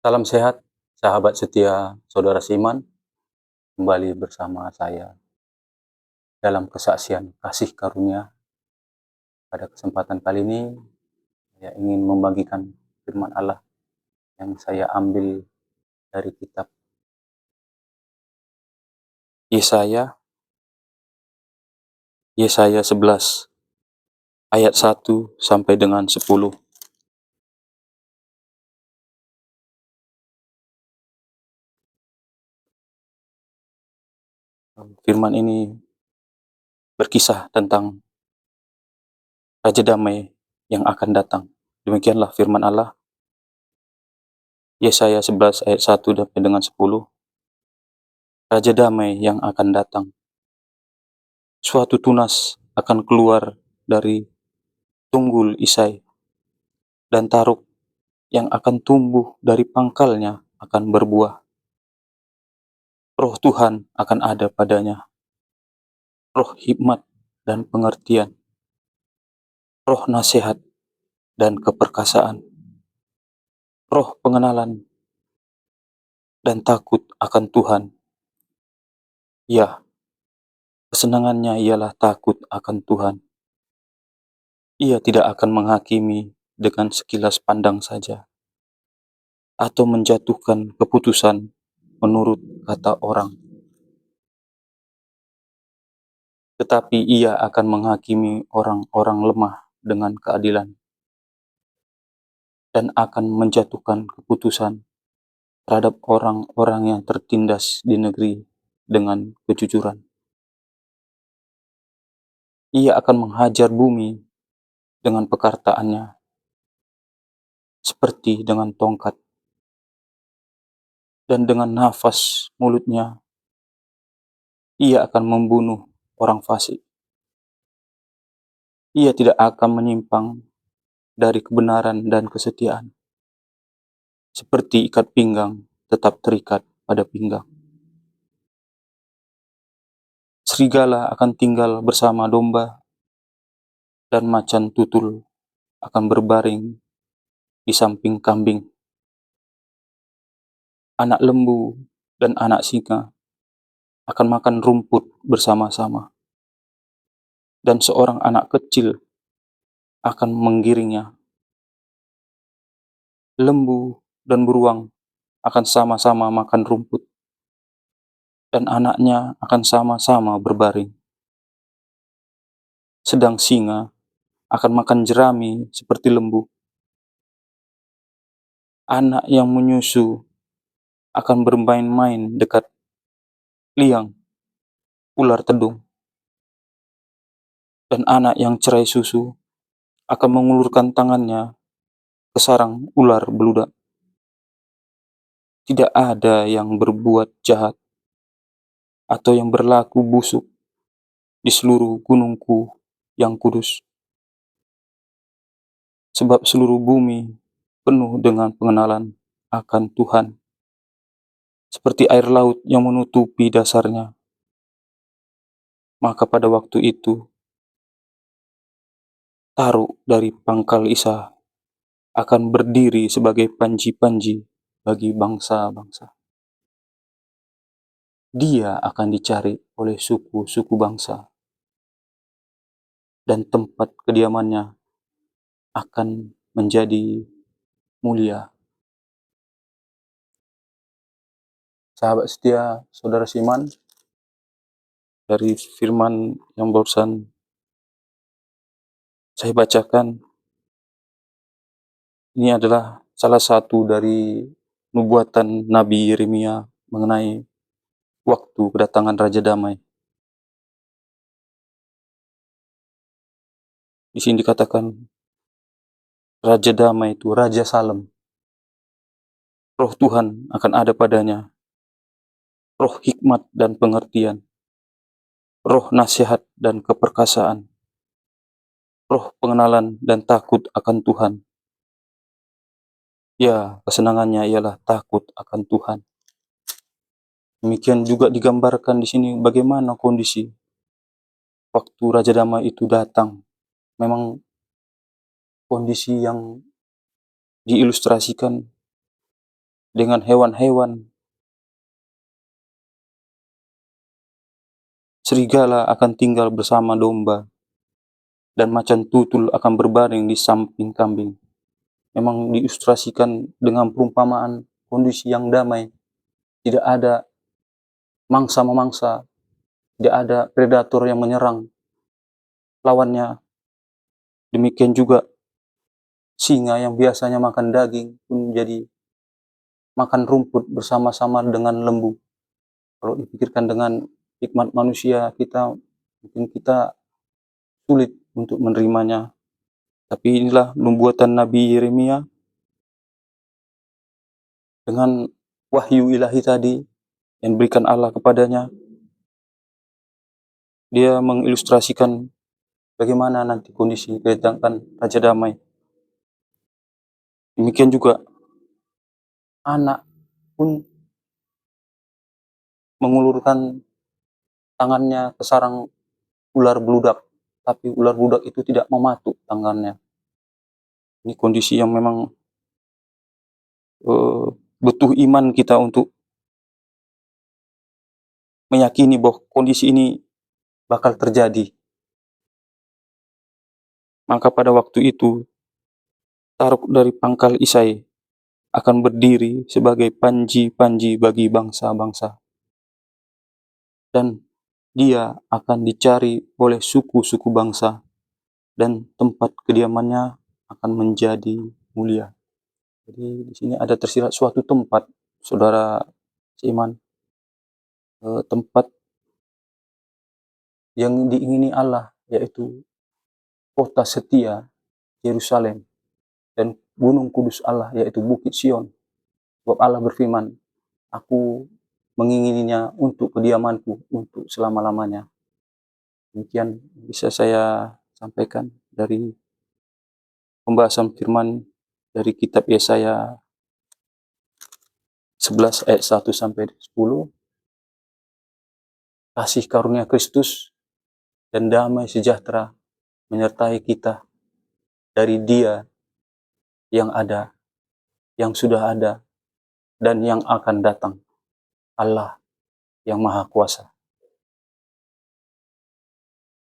Salam sehat, sahabat setia Saudara Siman, kembali bersama saya dalam kesaksian kasih karunia. Pada kesempatan kali ini, saya ingin membagikan firman Allah yang saya ambil dari kitab Yesaya, Yesaya 11, ayat 1 sampai dengan 10. Firman ini berkisah tentang Raja Damai yang akan datang. Demikianlah firman Allah, Yesaya 11 ayat 1 sampai dengan 10. Raja Damai yang akan datang. Suatu tunas akan keluar dari tunggul Isai, dan taruk yang akan tumbuh dari pangkalnya akan berbuah. Roh Tuhan akan ada padanya, roh hikmat dan pengertian, roh nasihat dan keperkasaan, roh pengenalan dan takut akan Tuhan. Ya, kesenangannya ialah takut akan Tuhan. Ia tidak akan menghakimi dengan sekilas pandang saja, atau menjatuhkan keputusan menurut kata orang. Tetapi ia akan menghakimi orang-orang lemah dengan keadilan, dan akan menjatuhkan keputusan terhadap orang-orang yang tertindas di negeri dengan kejujuran. Ia akan menghajar bumi dengan pekartaannya, seperti dengan tongkat, dan dengan nafas mulutnya ia akan membunuh orang fasik. Ia tidak akan menyimpang dari kebenaran dan kesetiaan, seperti ikat pinggang tetap terikat pada pinggang. Serigala akan tinggal bersama domba, dan macan tutul akan berbaring di samping kambing. Anak lembu dan anak singa akan makan rumput bersama-sama, dan seorang anak kecil akan menggiringnya. Lembu dan beruang akan sama-sama makan rumput, dan anaknya akan sama-sama berbaring. Sedang singa akan makan jerami seperti lembu. Anak yang menyusu akan bermain-main dekat liang ular tedung, dan anak yang cerai susu akan mengulurkan tangannya ke sarang ular beludak. Tidak ada yang berbuat jahat atau yang berlaku busuk di seluruh gunungku yang kudus, sebab seluruh bumi penuh dengan pengenalan akan Tuhan, seperti air laut yang menutupi dasarnya. Maka pada waktu itu, taruk dari pangkal Isa akan berdiri sebagai panji-panji bagi bangsa-bangsa. Dia akan dicari oleh suku-suku bangsa, dan tempat kediamannya akan menjadi mulia. Sahabat setia Saudara Siman, dari firman yang barusan saya bacakan, ini adalah salah satu dari nubuatan Nabi Yeremia mengenai waktu kedatangan Raja Damai. Di sini dikatakan Raja Damai itu Raja Salem. Roh Tuhan akan ada padanya, roh hikmat dan pengertian, roh nasihat dan keperkasaan, roh pengenalan dan takut akan Tuhan. Ya, kesenangannya ialah takut akan Tuhan. Demikian juga digambarkan di sini bagaimana kondisi waktu Raja Damai itu datang. Memang kondisi yang diilustrasikan dengan hewan-hewan. Serigala akan tinggal bersama domba, dan macan tutul akan berbaring di samping kambing. Memang diilustrasikan dengan perumpamaan kondisi yang damai. Tidak ada mangsa memangsa, tidak ada predator yang menyerang lawannya. Demikian juga singa yang biasanya makan daging pun jadi makan rumput bersama-sama dengan lembu. Kalau dipikirkan dengan hikmat manusia, mungkin kita sulit untuk menerimanya. Tapi inilah nubuatan Nabi Yeremia dengan wahyu ilahi tadi yang diberikan Allah kepadanya. Dia mengilustrasikan bagaimana nanti kondisi kedatangan Raja Damai. Demikian juga anak pun mengulurkan tangannya ke sarang ular beludak, tapi ular beludak itu tidak mematuk tangannya. Ini kondisi yang memang butuh iman kita untuk meyakini bahwa kondisi ini bakal terjadi. Maka pada waktu itu, Taruk dari pangkal Isai akan berdiri sebagai panji-panji bagi bangsa-bangsa. Dan dia akan dicari oleh suku-suku bangsa, dan tempat kediamannya akan menjadi mulia. Jadi di sini ada tersirat suatu tempat, saudara seiman, tempat yang diingini Allah, yaitu kota setia Yerusalem, dan gunung kudus Allah, yaitu Bukit Sion. Sebab Allah berfirman, aku mengingininya untuk kediamanku, untuk selama-lamanya. Demikian bisa saya sampaikan dari pembahasan firman dari kitab Yesaya 11 ayat 1 sampai 10. Kasih karunia Kristus dan damai sejahtera menyertai kita dari Dia yang ada, yang sudah ada, dan yang akan datang, Allah yang Maha Kuasa.